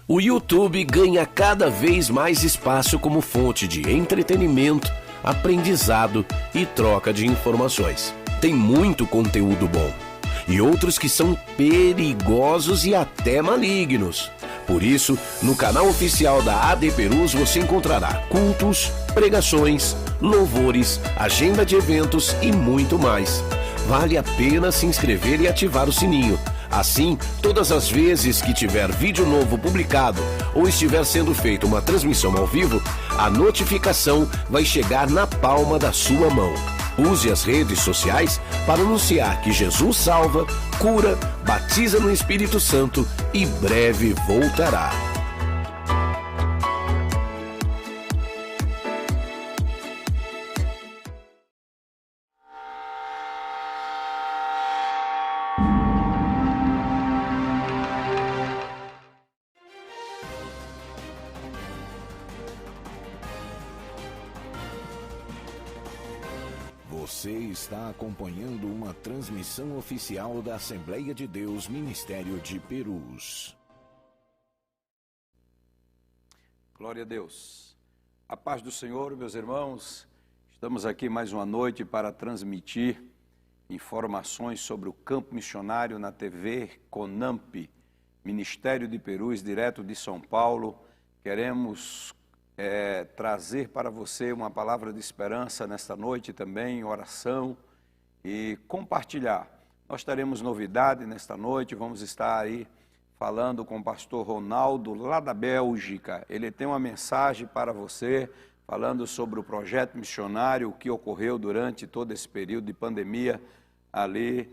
O YouTube ganha cada vez mais espaço como fonte de entretenimento, aprendizado e troca de informações. Tem muito conteúdo bom e outros que são perigosos e até malignos. Por isso, no canal oficial da AD Perus você encontrará cultos, pregações, louvores, agenda de eventos e muito mais. Vale a pena se inscrever e ativar o sininho. Assim, todas as vezes que tiver vídeo novo publicado ou estiver sendo feita uma transmissão ao vivo, a notificação vai chegar na palma da sua mão. Use as redes sociais para anunciar que Jesus salva, cura, batiza no Espírito Santo e breve voltará. Você está acompanhando uma transmissão oficial da Assembleia de Deus Ministério de Perus. Glória a Deus. A paz do Senhor, meus irmãos. Estamos aqui mais uma noite para transmitir informações sobre o campo missionário na TV CONAMP, Ministério de Perus, direto de São Paulo. Queremos trazer para você uma palavra de esperança nesta noite também, oração e compartilhar. Nós teremos novidade nesta noite, vamos estar aí falando com o pastor Ronaldo, lá da Bélgica. Ele tem uma mensagem para você, falando sobre o projeto missionário, o que ocorreu durante todo esse período de pandemia ali,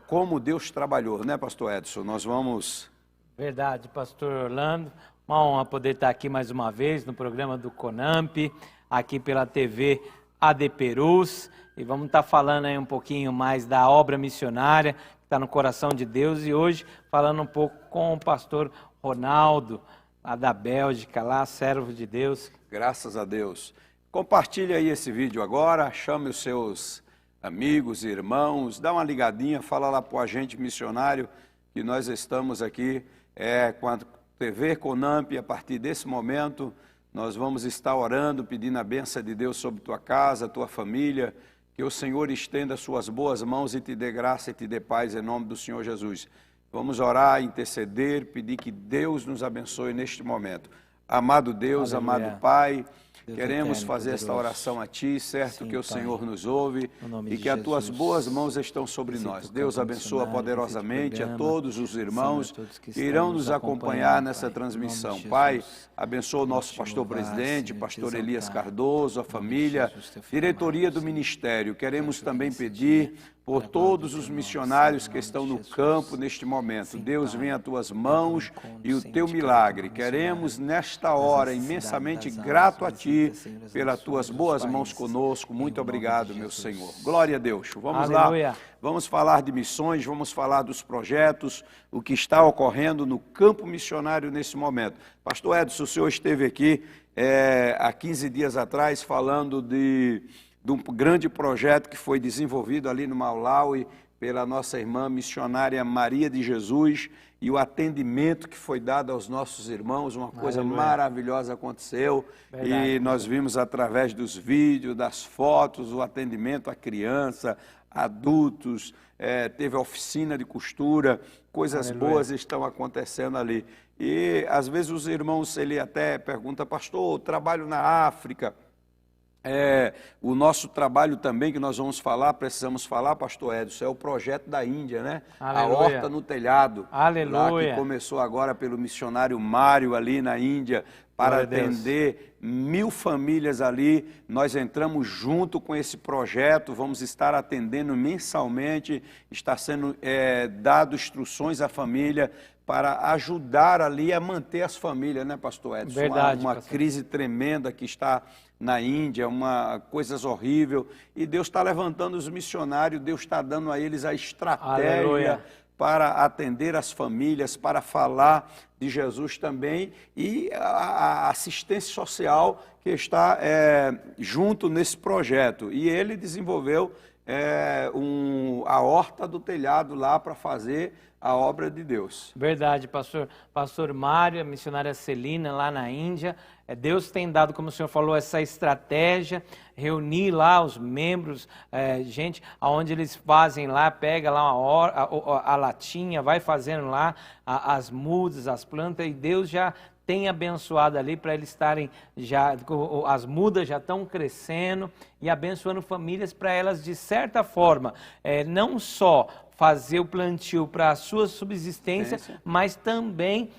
como Deus trabalhou, né, pastor Edson? Nós vamos... Verdade, pastor Orlando. Uma honra poder estar aqui mais uma vez no programa do CONAMP, aqui pela TV AD Perus, e vamos estar falando aí um pouquinho mais da obra missionária que está no coração de Deus, e hoje falando um pouco com o pastor Ronaldo, lá da Bélgica, lá, servo de Deus. Graças a Deus. Compartilhe aí esse vídeo agora, chame os seus amigos e irmãos, dá uma ligadinha, fala lá para o agente missionário que nós estamos aqui com a TV CONAMP. A partir desse momento, nós vamos estar orando, pedindo a bênção de Deus sobre tua casa, tua família, que o Senhor estenda suas boas mãos e te dê graça e te dê paz em nome do Senhor Jesus. Vamos orar, interceder, pedir que Deus nos abençoe neste momento. Amado Deus, Aleluia. amado Pai, Deus queremos eterno, fazer esta poderoso. oração a Ti, certo? Sim, que o Pai. Senhor nos ouve nome e de que as Tuas Jesus. boas mãos estão sobre Visita nós. o Deus campo abençoa missionário, poderosamente visita o a programa. todos os irmãos Senhor, todos que que irão estão nos nos acompanhar acompanhando, nessa Pai. Em transmissão. nome de Pai, Jesus. abençoa o nosso Te pastor louvar, presidente, Senhor, pastor te Elias exaltar. Cardoso, a Em nome de família, Jesus, teu filho diretoria amado, do Senhor. ministério. Queremos Quero também nesse pedir dia, por para a glória todos do os teu nome, missionários Senhor, que em estão nome no de campo Jesus. neste momento. Sim, Deus, Pai. vem às tuas Para mãos que o encontro, e o Senhor, teu de cada milagre. missionário, Queremos nesta as hora necessidades imensamente das almas, grato a Ti visita, Senhor, as pelas nações, tuas os boas mãos países. conosco. Em Muito nome de obrigado, meu Jesus. Senhor. Glória a Deus. Vamos Aleluia. lá. Vamos falar de missões, vamos falar dos projetos, o que está ocorrendo no campo missionário nesse momento. Pastor Edson, o senhor esteve aqui há 15 dias atrás falando de um grande projeto que foi desenvolvido ali no Malawi pela nossa irmã missionária Maria de Jesus, e o atendimento que foi dado aos nossos irmãos, uma coisa Aleluia. maravilhosa aconteceu. Verdade, E nós vimos através dos vídeos, das fotos, o atendimento à criança, adultos, teve oficina de costura, coisas Aleluia. boas estão acontecendo ali. E às vezes os irmãos, ele até pergunta, pastor, trabalho na África. O nosso trabalho também, que nós vamos falar, precisamos falar, pastor Edson, é o projeto da Índia, né? Aleluia. A horta no telhado. Aleluia. Lá que começou agora pelo missionário Mário ali na Índia, para Glória a Deus. atender 1000 famílias ali. Nós entramos junto com esse projeto, vamos estar atendendo mensalmente, está sendo dado instruções à família para ajudar ali a manter as famílias, né, pastor Edson? Verdade, uma pastor. crise tremenda que está na Índia, coisas horríveis, e Deus está levantando os missionários, Deus está dando a eles a estratégia Aleluia. para atender as famílias, para falar de Jesus também, e a assistência social que está junto nesse projeto. E ele desenvolveu a horta do telhado lá para fazer a obra de Deus. Verdade, pastor. Pastor Mário, a missionária Celina, lá na Índia. Deus tem dado, como o senhor falou, essa estratégia, reunir lá os membros, gente, aonde eles fazem lá, pega lá a latinha, vai fazendo lá as mudas, as plantas, e Deus já tem abençoado ali para eles estarem já, as mudas já estão crescendo e abençoando famílias para elas, de certa forma, não só fazer o plantio para a sua subsistência, mas também,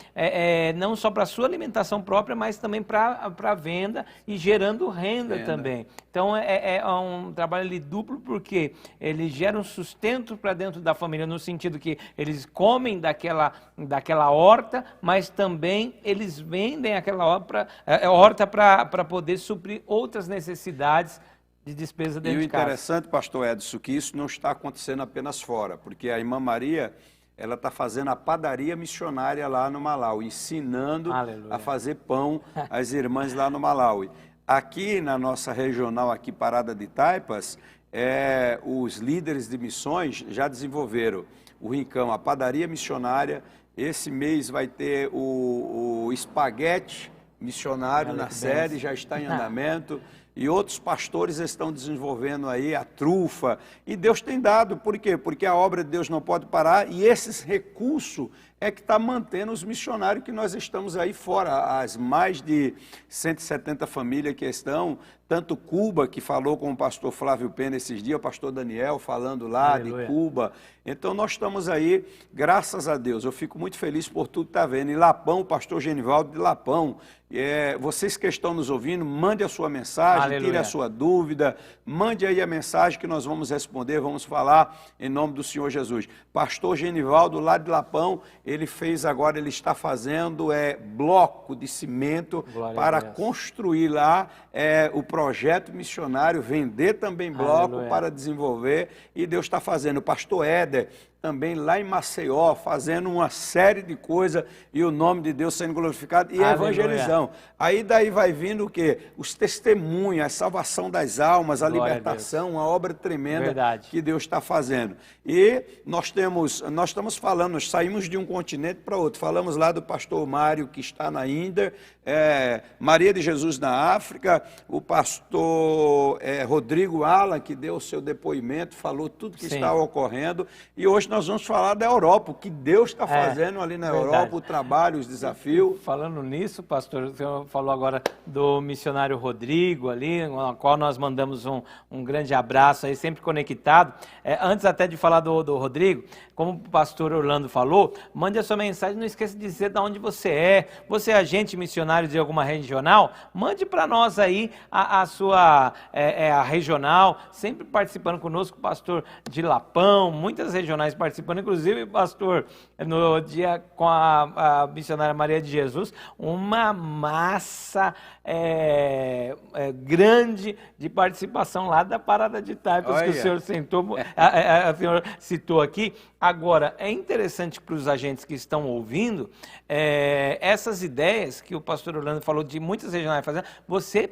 não só para a sua alimentação própria, mas também para a venda e gerando renda também. Então, é um trabalho ali duplo, porque ele gera um sustento para dentro da família, no sentido que eles comem daquela horta, mas também eles vendem aquela horta para poder suprir outras necessidades de despesa dentro de casa. E o interessante, pastor Edson, que isso não está acontecendo apenas fora, porque a irmã Maria, ela está fazendo a padaria missionária lá no Malaui, ensinando a fazer pão às irmãs lá no Malaui. Aqui na nossa regional, aqui Parada de Taipas, os líderes de missões já desenvolveram o rincão, a padaria missionária. Esse mês vai ter o espaguete missionário na série, já está em andamento. E outros pastores estão desenvolvendo aí a trufa. E Deus tem dado. Por quê? Porque a obra de Deus não pode parar. E esses recursos é que está mantendo os missionários que nós estamos aí fora. As mais de 170 famílias que estão. Tanto Cuba, que falou com o pastor Flávio Pena esses dias, o pastor Daniel falando lá de Cuba. Então nós estamos aí, graças a Deus. Eu fico muito feliz por tudo que está vendo. Em Lapão, o pastor Genivaldo de Lapão. Vocês que estão nos ouvindo, mande a sua mensagem, tire a sua dúvida, mande aí a mensagem que nós vamos responder, vamos falar em nome do Senhor Jesus. Pastor Genivaldo, lá de Lapão, ele está fazendo bloco de cimento para construir lá o projeto missionário, vender também bloco para desenvolver, e Deus está fazendo. O pastor Éder, também lá em Maceió, fazendo uma série de coisas e o nome de Deus sendo glorificado e evangelizando. Aí daí vai vindo o quê? Os testemunhos, a salvação das almas, a libertação, uma obra tremenda que Deus está fazendo. E nós estamos falando, nós saímos de um continente para outro. Falamos lá do pastor Mário, que está na Índia, Maria de Jesus na África, o pastor Rodrigo Alan, que deu o seu depoimento, falou tudo que está ocorrendo, e hoje nós vamos falar da Europa, o que Deus está fazendo ali na Europa, o trabalho, os desafios. Falando nisso, pastor, o senhor falou agora do missionário Rodrigo ali, ao qual nós mandamos um grande abraço aí, sempre conectado. Antes até de falar do Rodrigo, como o pastor Orlando falou, mande a sua mensagem, não esqueça de dizer de onde você é. Você é agente missionário de alguma regional? Mande para nós aí a sua a regional, sempre participando conosco, pastor de Lapão, muitas regionais participando, inclusive, pastor, no dia com a missionária Maria de Jesus, uma massa grande de participação lá da Parada de Taipas, que o senhor o senhor citou aqui. Agora, é interessante para os agentes que estão ouvindo, essas ideias que o pastor Orlando falou de muitas regionais fazendo, você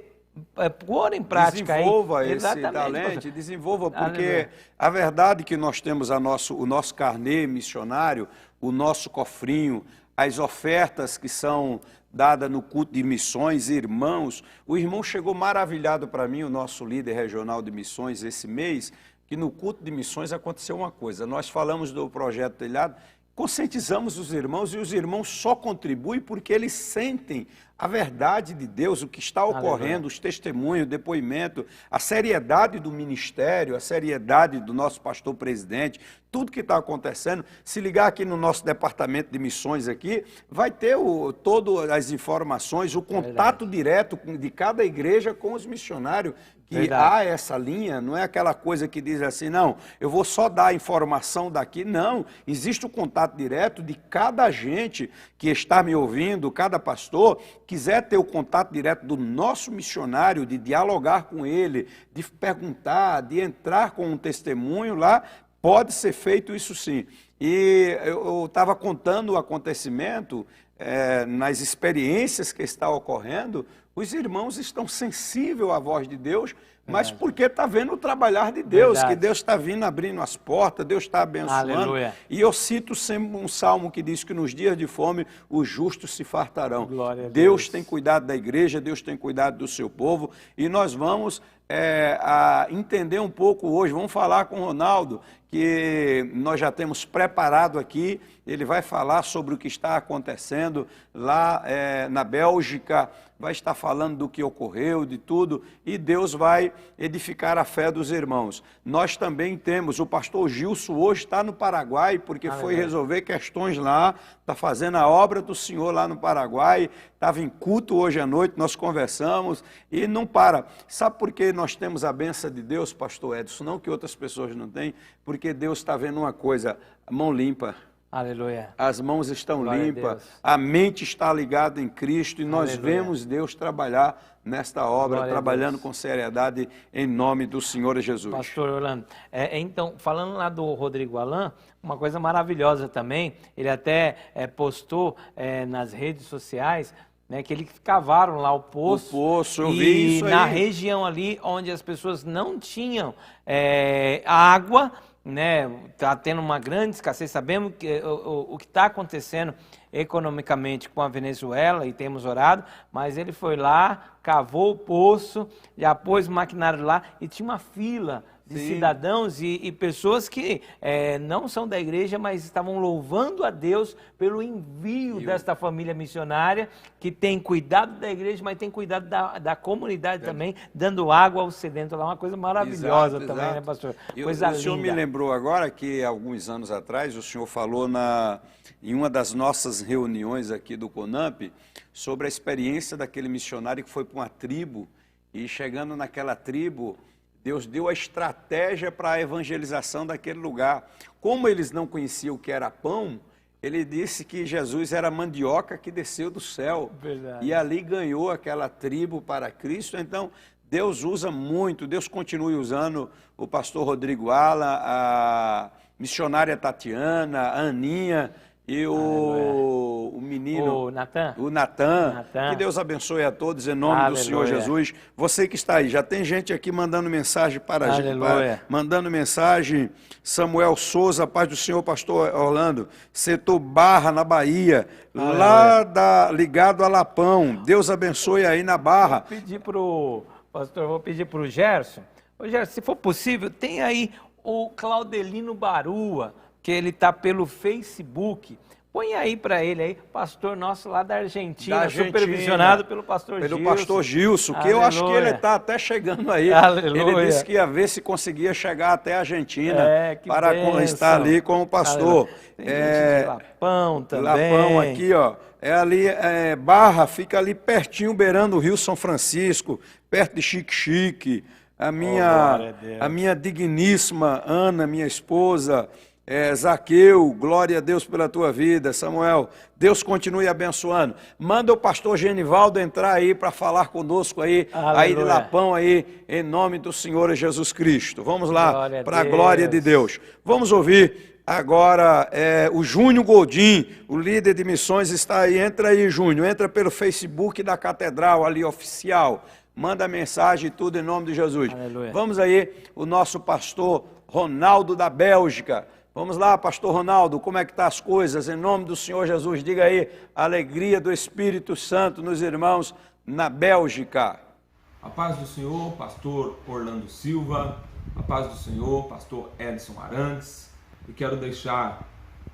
pôr em prática aí. Desenvolva esse talento, desenvolva, porque a verdade é que nós temos o nosso carnê missionário, o nosso cofrinho, as ofertas que são dadas no culto de missões, irmãos. O irmão chegou maravilhado para mim, o nosso líder regional de missões esse mês, que no culto de missões aconteceu uma coisa. Nós falamos do projeto Telhado, conscientizamos os irmãos, e os irmãos só contribuem porque eles sentem a verdade de Deus, o que está ocorrendo, os testemunhos, o depoimento, a seriedade do ministério, a seriedade do nosso pastor presidente, tudo que está acontecendo. Se ligar aqui no nosso departamento de missões aqui, vai ter todas as informações, o contato direto de cada igreja com os missionários, que há essa linha, não é aquela coisa que diz assim, não, eu vou só dar a informação daqui. Não, existe o contato direto de cada agente que está me ouvindo, cada pastor, quiser ter o contato direto do nosso missionário, de dialogar com ele, de perguntar, de entrar com um testemunho lá, pode ser feito isso sim. E eu estava contando o acontecimento, nas experiências que está ocorrendo, Os irmãos estão sensíveis à voz de Deus, mas porque está vendo o trabalhar de Deus, que Deus está vindo abrindo as portas, Deus está abençoando. Aleluia. E eu cito sempre um salmo que diz que nos dias de fome os justos se fartarão. Glória a Deus tem cuidado da igreja, Deus tem cuidado do seu povo, e nós vamos entender um pouco hoje, vamos falar com o Ronaldo, que nós já temos preparado aqui, ele vai falar sobre o que está acontecendo lá na Bélgica, vai estar falando do que ocorreu, de tudo, e Deus vai edificar a fé dos irmãos. Nós também temos, o pastor Gilson hoje está no Paraguai, porque foi resolver questões lá, está fazendo a obra do Senhor lá no Paraguai, estava em culto hoje à noite, nós conversamos, e não para. Sabe por que nós temos a bênção de Deus, pastor Edson? Não que outras pessoas não têm, porque Deus está vendo uma coisa, a mão limpa. Aleluia. As mãos estão Glória limpas, a mente está ligada em Cristo e nós vemos Deus trabalhar nesta obra, Glória trabalhando com seriedade em nome do Senhor Jesus. Pastor Orlando, então, falando lá do Rodrigo Alan, uma coisa maravilhosa também, ele até postou nas redes sociais, né, que eles cavaram lá o poço. O poço, eu vi isso aí. E na região ali onde as pessoas não tinham água, né, está tendo uma grande escassez, sabemos que o que está acontecendo economicamente com a Venezuela, e temos orado, mas ele foi lá, cavou o poço, já pôs o maquinário lá, e tinha uma fila de cidadãos e pessoas que não são da igreja, mas estavam louvando a Deus pelo envio desta família missionária, que tem cuidado da igreja, mas tem cuidado da comunidade também, dando água ao sedento lá, uma coisa maravilhosa também, né, pastor? Coisa linda. O senhor me lembrou agora que, alguns anos atrás, o senhor falou em uma das nossas reuniões aqui do CONAMP, sobre a experiência daquele missionário que foi para uma tribo, e chegando naquela tribo, Deus deu a estratégia para a evangelização daquele lugar. Como eles não conheciam o que era pão, ele disse que Jesus era mandioca que desceu do céu. Verdade. E ali ganhou aquela tribo para Cristo. Então, Deus usa muito, Deus continue usando o pastor Rodrigo Alan, a missionária Tatiana, a Aninha e o menino, o Natan, que Deus abençoe a todos em nome do Senhor Jesus. Você que está aí, já tem gente aqui mandando mensagem para a gente, mandando mensagem. Samuel Souza, paz do Senhor, pastor Orlando, setor Barra, na Bahia, ligado a Lapão. Deus abençoe aí na Barra. Vou pedir para o Gerson. Ô Gerson, se for possível, tem aí o Claudelino Barua, que ele está pelo Facebook. Põe aí para ele aí, pastor nosso lá da Argentina, supervisionado pelo pastor Gilson. Pelo pastor Gilson, que eu acho que ele está até chegando aí. Aleluia. Ele disse que ia ver se conseguia chegar até a Argentina para estar ali com o pastor. Tem gente de Lapão também. Lapão aqui, ó. Barra, fica ali pertinho, beirando o Rio São Francisco, perto de Xique-Xique. A minha digníssima Ana, minha esposa, Zaqueu, glória a Deus pela tua vida. Samuel, Deus continue abençoando. Manda o pastor Genivaldo entrar aí para falar conosco aí, aí de Lapão aí, em nome do Senhor Jesus Cristo. Vamos lá, para a glória de Deus. Vamos ouvir agora o Júnior Godin, o líder de missões, está aí. Entra aí, Júnior, entra pelo Facebook da Catedral ali, oficial. Manda mensagem e tudo em nome de Jesus. Aleluia. Vamos aí, o nosso pastor Ronaldo da Bélgica. Vamos lá, pastor Ronaldo, como é que estão as coisas? Em nome do Senhor Jesus, diga aí, a alegria do Espírito Santo nos irmãos na Bélgica. A paz do Senhor, pastor Orlando Silva, a paz do Senhor, pastor Edson Arantes, e quero deixar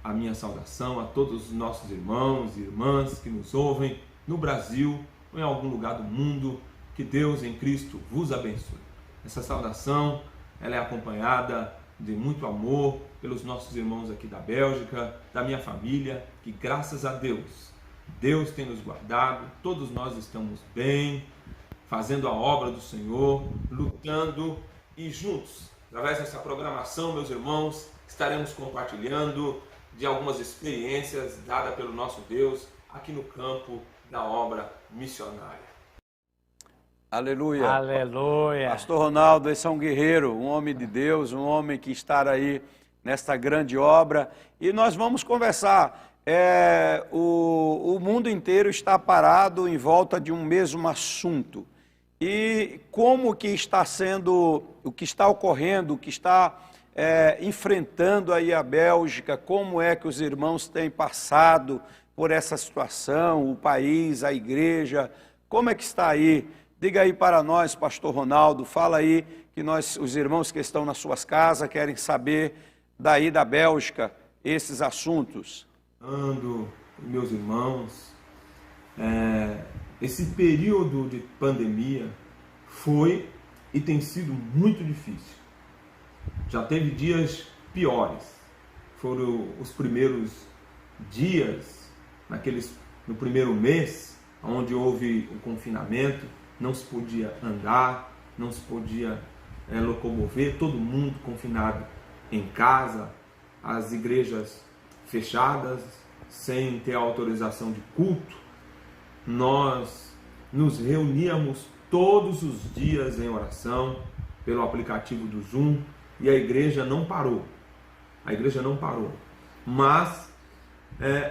a minha saudação a todos os nossos irmãos e irmãs que nos ouvem no Brasil ou em algum lugar do mundo. Que Deus em Cristo vos abençoe. Essa saudação ela é acompanhada de muito amor pelos nossos irmãos aqui da Bélgica, da minha família, que graças a Deus, Deus tem nos guardado, todos nós estamos bem, fazendo a obra do Senhor, lutando e juntos, através dessa programação, meus irmãos, estaremos compartilhando de algumas experiências dadas pelo nosso Deus aqui no campo da obra missionária. Aleluia. Aleluia. Pastor Ronaldo, esse é um guerreiro, um homem de Deus, um homem que está aí nesta grande obra. E nós vamos conversar. o mundo inteiro está parado em volta de um mesmo assunto. E como que está sendo, o que está ocorrendo, o que está enfrentando aí a Bélgica, como é que os irmãos têm passado por essa situação, o país, a igreja, como é que está aí? Diga aí para nós, pastor Ronaldo, fala aí que os irmãos que estão nas suas casas querem saber daí da Bélgica esses assuntos. Meus irmãos, esse período de pandemia foi e tem sido muito difícil. Já teve dias piores. Foram os primeiros dias, no primeiro mês, onde houve o confinamento, não se podia andar, não se podia locomover, todo mundo confinado em casa, as igrejas fechadas, sem ter autorização de culto. Nós nos reuníamos todos os dias em oração pelo aplicativo do Zoom e a igreja não parou. Mas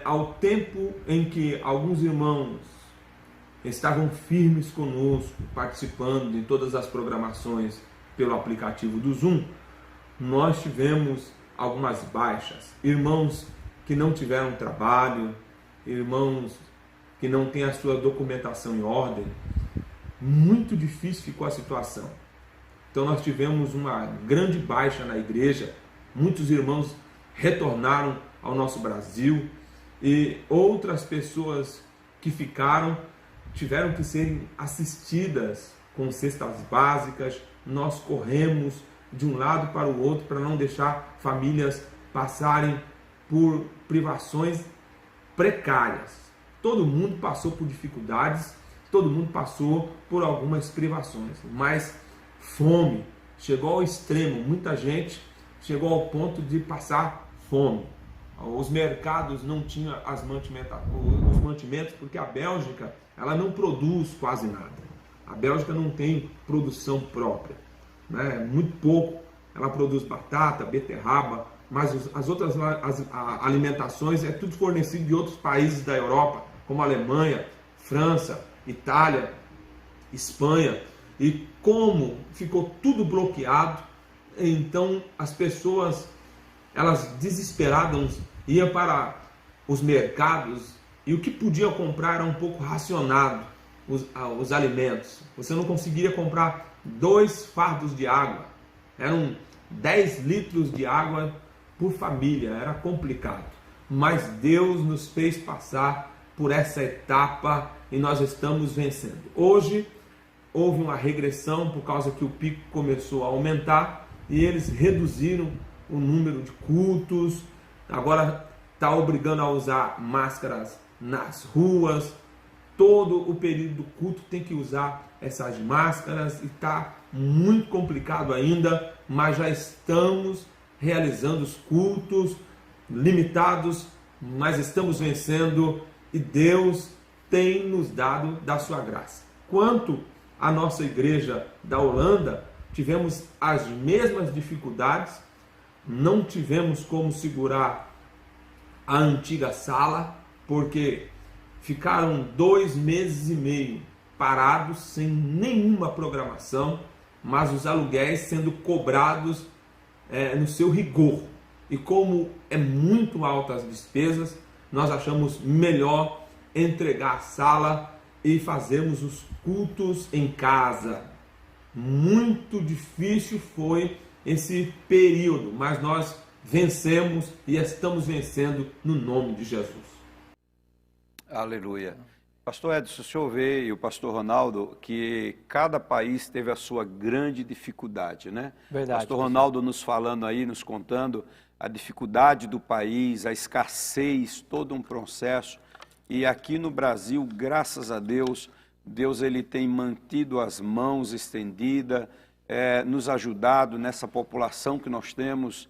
ao tempo em que alguns irmãos estavam firmes conosco, participando de todas as programações pelo aplicativo do Zoom, nós tivemos algumas baixas, irmãos que não tiveram trabalho, irmãos que não têm a sua documentação em ordem. Muito difícil ficou a situação. Então nós tivemos uma grande baixa na igreja, muitos irmãos retornaram ao nosso Brasil e outras pessoas que ficaram tiveram que ser assistidas com cestas básicas. Nós corremos de um lado para o outro para não deixar famílias passarem por privações precárias. Todo mundo passou por dificuldades, todo mundo passou por algumas privações, mas fome chegou ao extremo. Muita gente chegou ao ponto de passar fome. Os mercados não tinham os mantimentos, porque a Bélgica ela não produz quase nada. A Bélgica não tem produção própria, né? Muito pouco. Ela produz batata, beterraba, mas as outras alimentações é tudo fornecido de outros países da Europa, como Alemanha, França, Itália, Espanha. E como ficou tudo bloqueado, então as pessoas, elas desesperadas, iam para os mercados e o que podia comprar era um pouco racionado, os alimentos. Você não conseguiria comprar 2 fardos de água, eram 10 litros de água por família, era complicado. Mas Deus nos fez passar por essa etapa e nós estamos vencendo. Hoje houve uma regressão por causa que o pico começou a aumentar e eles reduziram o número de cultos. Agora está obrigando a usar máscaras nas ruas. Todo o período do culto tem que usar essas máscaras e está muito complicado ainda, mas já estamos realizando os cultos limitados, mas estamos vencendo e Deus tem nos dado da sua graça. Quanto à nossa igreja da Holanda, tivemos as mesmas dificuldades, não tivemos como segurar a antiga sala, porque ficaram 2 meses e meio parados, sem nenhuma programação, mas os aluguéis sendo cobrados no seu rigor. E como é muito alta as despesas, nós achamos melhor entregar a sala e fazermos os cultos em casa. Muito difícil foi esse período, mas nós vencemos e estamos vencendo no nome de Jesus. Aleluia. Pastor Edson, o senhor vê, e o pastor Ronaldo, que cada país teve a sua grande dificuldade, né? Verdade. Pastor Ronaldo nos falando aí, nos contando a dificuldade do país, a escassez, todo um processo. E aqui no Brasil, graças a Deus, Deus ele tem mantido as mãos estendidas, nos ajudado nessa população que nós temos,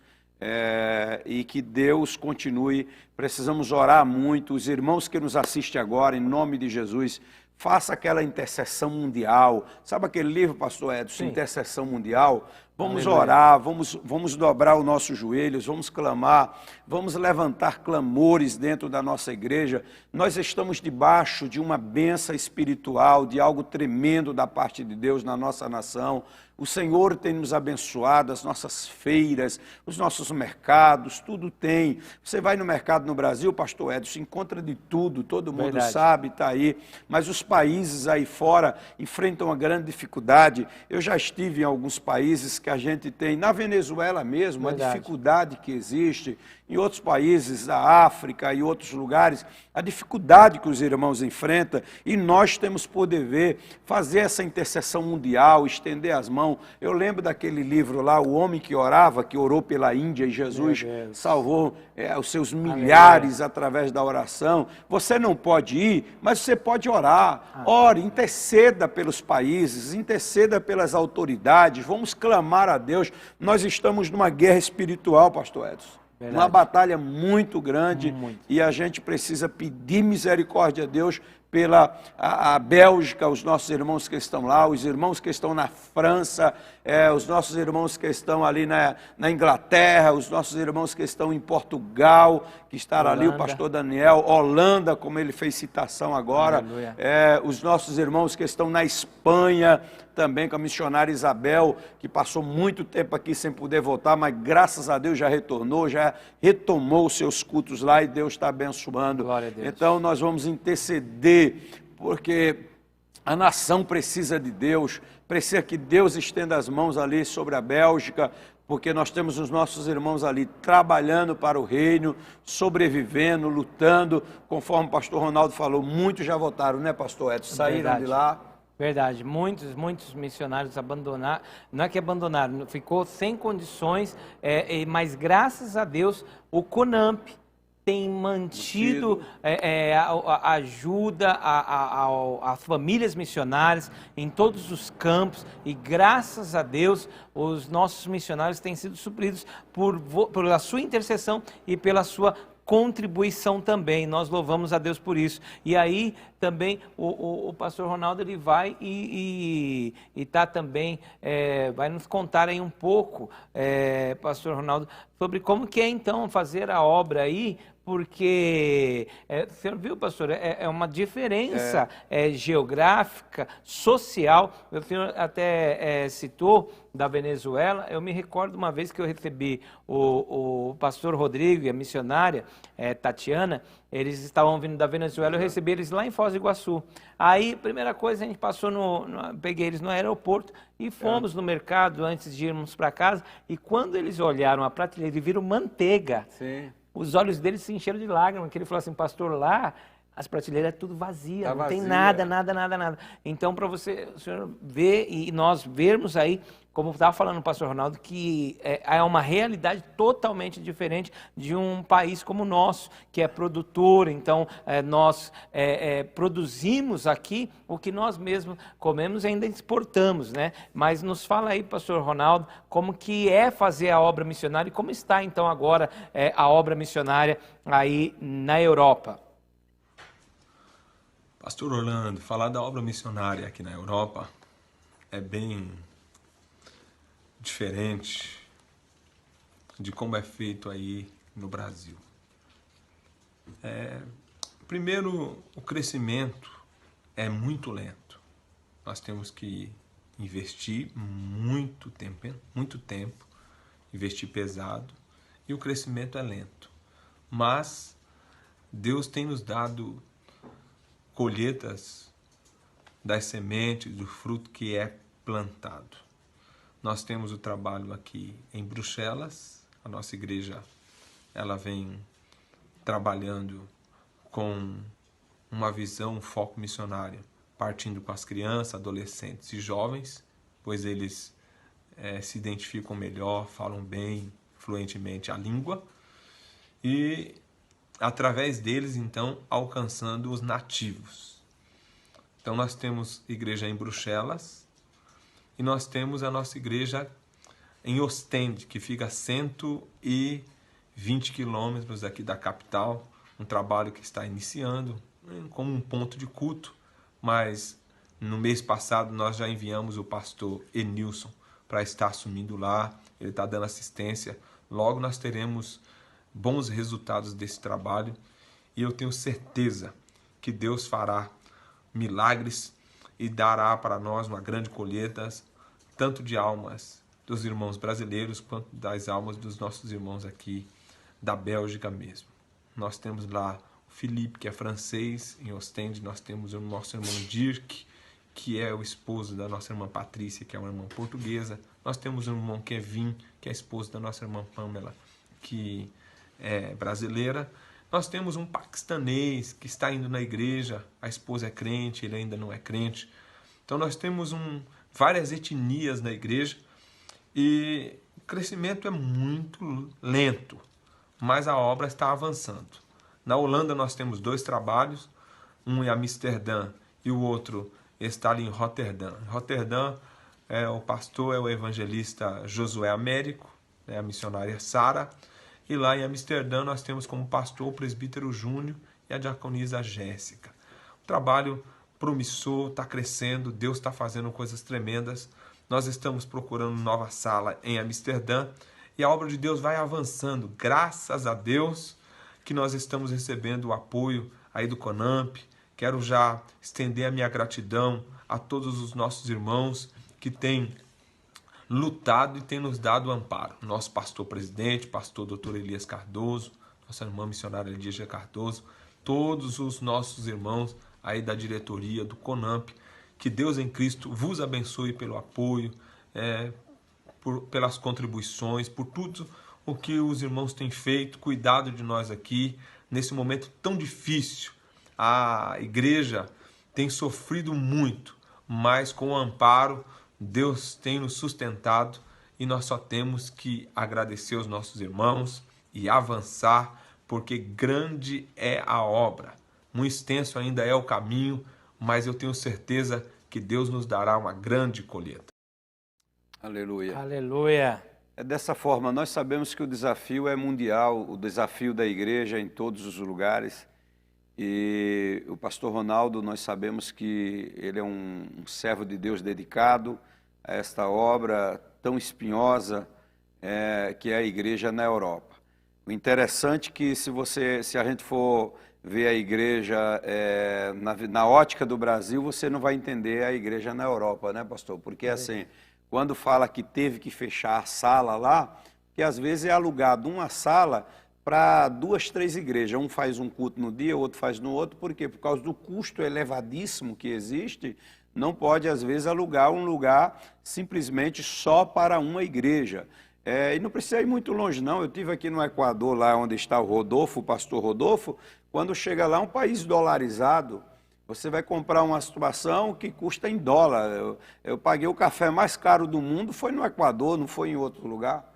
e que Deus continue. Precisamos orar muito. Os irmãos que nos assistem agora, em nome de Jesus, faça aquela intercessão mundial. Sabe aquele livro, pastor Edson, Sim. Intercessão Mundial? Vamos Aleluia. orar, vamos dobrar os nossos joelhos, vamos clamar, vamos levantar clamores dentro da nossa igreja. Nós estamos debaixo de uma bênção espiritual, de algo tremendo da parte de Deus na nossa nação. O Senhor tem nos abençoado, as nossas feiras, os nossos mercados, tudo tem. Você vai no mercado no Brasil, pastor Edson, encontra de tudo, todo mundo Verdade. sabe, está aí. Mas os países aí fora enfrentam uma grande dificuldade. Eu já estive em alguns países que a gente tem, na Venezuela mesmo, a Verdade. dificuldade que existe, em outros países da África e outros lugares, a dificuldade que os irmãos enfrentam, e nós temos por dever fazer essa intercessão mundial, estender as mãos. Eu lembro daquele livro lá, O Homem que Orava, que orou pela Índia e Jesus salvou os seus milhares através da oração. Você não pode ir, mas você pode orar. Ore, interceda pelos países, interceda pelas autoridades, vamos clamar a Deus. Nós estamos numa guerra espiritual, pastor Edson. Verdade. Uma batalha muito grande, Muito. e a gente precisa pedir misericórdia a Deus pela a Bélgica, os nossos irmãos que estão lá, os irmãos que estão na França, os nossos irmãos que estão ali na Inglaterra, os nossos irmãos que estão em Portugal, que está ali o pastor Daniel, Holanda, como ele fez citação agora, Aleluia. os nossos irmãos que estão na Espanha, também com a missionária Isabel, que passou muito tempo aqui sem poder voltar, mas graças a Deus já retornou, já retomou os seus cultos lá, e Deus está abençoando. Glória a Deus. Então nós vamos interceder, porque a nação precisa de Deus, precisa que Deus estenda as mãos ali sobre a Bélgica, porque nós temos os nossos irmãos ali trabalhando para o reino, sobrevivendo, lutando, conforme o pastor Ronaldo falou, muitos já votaram, né, pastor Edson? Saíram Verdade. de lá. Verdade, muitos missionários abandonaram, não é que abandonaram, ficou sem condições, mas graças a Deus o CONAMP tem mantido a ajuda às famílias missionárias em todos os campos, e graças a Deus os nossos missionários têm sido supridos pela sua intercessão e pela sua contribuição também. Nós louvamos a Deus por isso. E aí também o pastor Ronaldo ele vai e tá também vai nos contar aí um pouco, pastor Ronaldo, sobre como que é então fazer a obra aí, porque o senhor viu, pastor, é uma diferença geográfica, social. O senhor até citou da Venezuela. Eu me recordo uma vez que eu recebi o pastor Rodrigo e a missionária Tatiana. Eles estavam vindo da Venezuela, eu recebi eles lá em Foz do Iguaçu. Aí, primeira coisa, a gente passou peguei eles no aeroporto e fomos no mercado antes de irmos para casa. E quando eles olharam a prateleira e viram manteiga, Sim. os olhos deles se encheram de lágrimas, porque ele falou assim, pastor, lá as prateleiras é tudo vazia, Tá não tem vazia. nada. Então, para o senhor ver e nós vermos aí, como estava falando o pastor Ronaldo, que é uma realidade totalmente diferente de um país como o nosso, que é produtor. Então, nós produzimos aqui o que nós mesmos comemos e ainda exportamos, né? Mas nos fala aí, pastor Ronaldo, como que é fazer a obra missionária e como está, então, agora a obra missionária aí na Europa. Pastor Orlando, falar da obra missionária aqui na Europa é bem diferente de como é feito aí no Brasil. Primeiro, o crescimento é muito lento. Nós temos que investir muito tempo, investir pesado, e o crescimento é lento. Mas Deus tem nos dado colheitas das sementes, do fruto que é plantado. Nós temos o trabalho aqui em Bruxelas. A nossa igreja ela vem trabalhando com uma visão, um foco missionário, partindo com as crianças, adolescentes e jovens, pois eles se identificam melhor, falam bem, fluentemente a língua, e através deles, então, alcançando os nativos. Então, nós temos igreja em Bruxelas e nós temos a nossa igreja em Ostende, que fica a 120 quilômetros aqui da capital, um trabalho que está iniciando como um ponto de culto mas no mês passado nós já enviamos o pastor Enilson para estar assumindo lá, ele está dando assistência. Logo nós teremos bons resultados desse trabalho e eu tenho certeza que Deus fará milagres e dará para nós uma grande colheita, tanto de almas dos irmãos brasileiros quanto das almas dos nossos irmãos aqui da Bélgica mesmo. Nós temos lá o Felipe, que é francês, em Ostende. Nós temos o nosso irmão Dirk, que é o esposo da nossa irmã Patrícia, que é uma irmã portuguesa. Nós temos o irmão Kevin, que é esposo da nossa irmã Pamela, que é brasileira. Nós temos um paquistanês que está indo na igreja, a esposa é crente, ele ainda não é crente. Então nós temos várias etnias na igreja e o crescimento é muito lento, mas a obra está avançando. Na Holanda nós temos 2 trabalhos, um em Amsterdã e o outro está ali em Roterdã. Em Roterdã, o pastor é o evangelista Josué Américo, a missionária Sara, e lá em Amsterdã nós temos como pastor o presbítero Júnior e a diaconisa Jéssica. O trabalho promissor, está crescendo, Deus está fazendo coisas tremendas. Nós estamos procurando nova sala em Amsterdã e a obra de Deus vai avançando. Graças a Deus que nós estamos recebendo o apoio aí do CONAMP. Quero já estender a minha gratidão a todos os nossos irmãos que têm lutado e têm nos dado amparo. Nosso pastor presidente, pastor Dr. Elias Cardoso, nossa irmã missionária Lídia Cardoso, todos os nossos irmãos aí da diretoria do CONAMP, que Deus em Cristo vos abençoe pelo apoio, pelas contribuições, por tudo o que os irmãos têm feito, cuidado de nós aqui, nesse momento tão difícil. A igreja tem sofrido muito, mas com o amparo, Deus tem nos sustentado e nós só temos que agradecer aos nossos irmãos e avançar, porque grande é a obra. Muito extenso ainda é o caminho, mas eu tenho certeza que Deus nos dará uma grande colheita. Aleluia. Aleluia. É dessa forma, nós sabemos que o desafio é mundial, o desafio da igreja em todos os lugares. E o pastor Ronaldo, nós sabemos que ele é um servo de Deus dedicado a esta obra tão espinhosa que é a igreja na Europa. O interessante é que se a gente for ver a igreja na ótica do Brasil, você não vai entender a igreja na Europa, né, pastor? Porque assim, quando fala que teve que fechar a sala lá, que às vezes é alugado uma sala para 2, 3 igrejas. Um faz um culto no dia, o outro faz no outro. Por quê? Por causa do custo elevadíssimo que existe, não pode às vezes alugar um lugar simplesmente só para uma igreja. E não precisa ir muito longe, não. Eu estive aqui no Equador, lá onde está o Rodolfo, o pastor Rodolfo. Quando chega lá, um país dolarizado, você vai comprar uma situação que custa em dólar. Eu paguei o café mais caro do mundo, foi no Equador, não foi em outro lugar.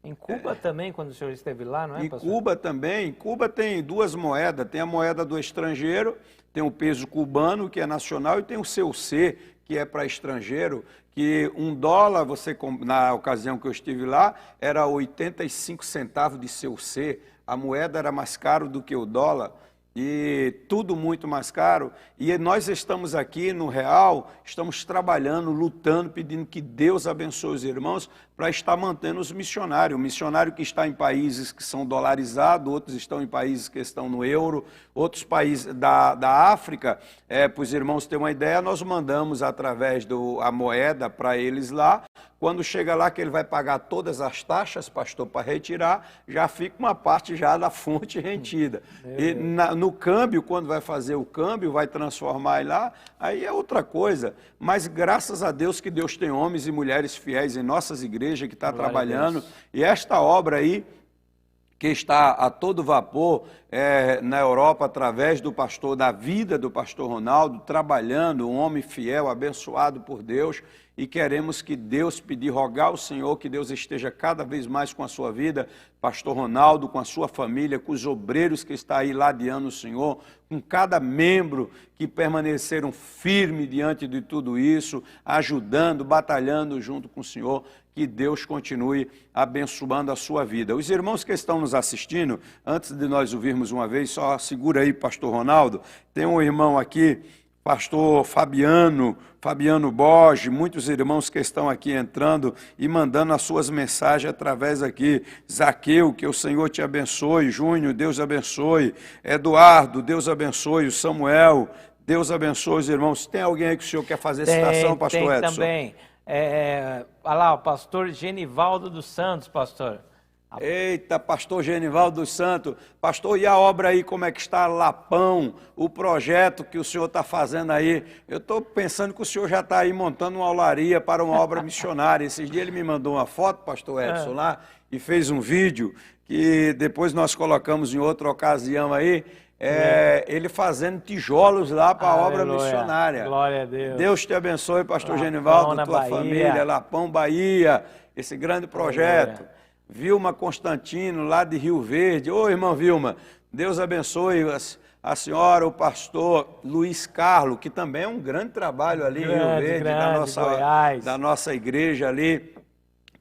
Em Cuba também, quando o senhor esteve lá, não é, pastor? Em Cuba também. Em Cuba tem 2 moedas. Tem a moeda do estrangeiro, tem o peso cubano, que é nacional, e tem o CUC, que é para estrangeiro, que $1, na ocasião que eu estive lá, era 85 centavos de CUC. A moeda era mais caro do que o dólar. E tudo muito mais caro, e nós estamos aqui no Real, estamos trabalhando, lutando, pedindo que Deus abençoe os irmãos para estar mantendo os missionários. O missionário que está em países que são dolarizados, outros estão em países que estão no euro, outros países da África, para os irmãos terem uma ideia, nós mandamos através da moeda para eles lá. Quando chega lá que ele vai pagar todas as taxas, pastor, para retirar, já fica uma parte já da fonte retida. E no câmbio, quando vai fazer o câmbio, vai transformar lá, aí é outra coisa. Mas graças a Deus que Deus tem homens e mulheres fiéis em nossas igrejas que estão trabalhando. E esta obra aí, que está a todo vapor na Europa, através do pastor, da vida do pastor Ronaldo, trabalhando, um homem fiel, abençoado por Deus, e queremos que Deus rogar ao Senhor, que Deus esteja cada vez mais com a sua vida, pastor Ronaldo, com a sua família, com os obreiros que estão aí ladeando o Senhor, com cada membro que permaneceram firmes diante de tudo isso, ajudando, batalhando junto com o Senhor, que Deus continue abençoando a sua vida. Os irmãos que estão nos assistindo, antes de nós ouvirmos uma vez, só segura aí, pastor Ronaldo, tem um irmão aqui pastor Fabiano Borges, muitos irmãos que estão aqui entrando e mandando as suas mensagens através aqui. Zaqueu, que o Senhor te abençoe. Júnior, Deus abençoe. Eduardo, Deus abençoe. O Samuel, Deus abençoe os irmãos. Tem alguém aí que o senhor quer fazer citação, pastor Edson? Tem também. Olha lá, o pastor Genivaldo dos Santos, pastor. Eita, pastor Genivaldo dos Santos. Pastor, e a obra aí, como é que está? Lapão, o projeto que o senhor está fazendo aí. Eu estou pensando que o senhor já está aí montando uma aularia para uma obra missionária. Esses dias ele me mandou uma foto, pastor Edson, lá, e fez um vídeo que depois nós colocamos em outra ocasião aí, ele fazendo tijolos lá para a obra missionária. Glória a Deus. Deus te abençoe, pastor Lapão, Genivaldo, tua Bahia. família, Lapão, Bahia, esse grande projeto. Vilma Constantino, lá de Rio Verde. Ô, irmã Vilma, Deus abençoe a senhora, o pastor Luiz Carlos, que também é um grande trabalho ali em Rio Verde, da nossa igreja ali,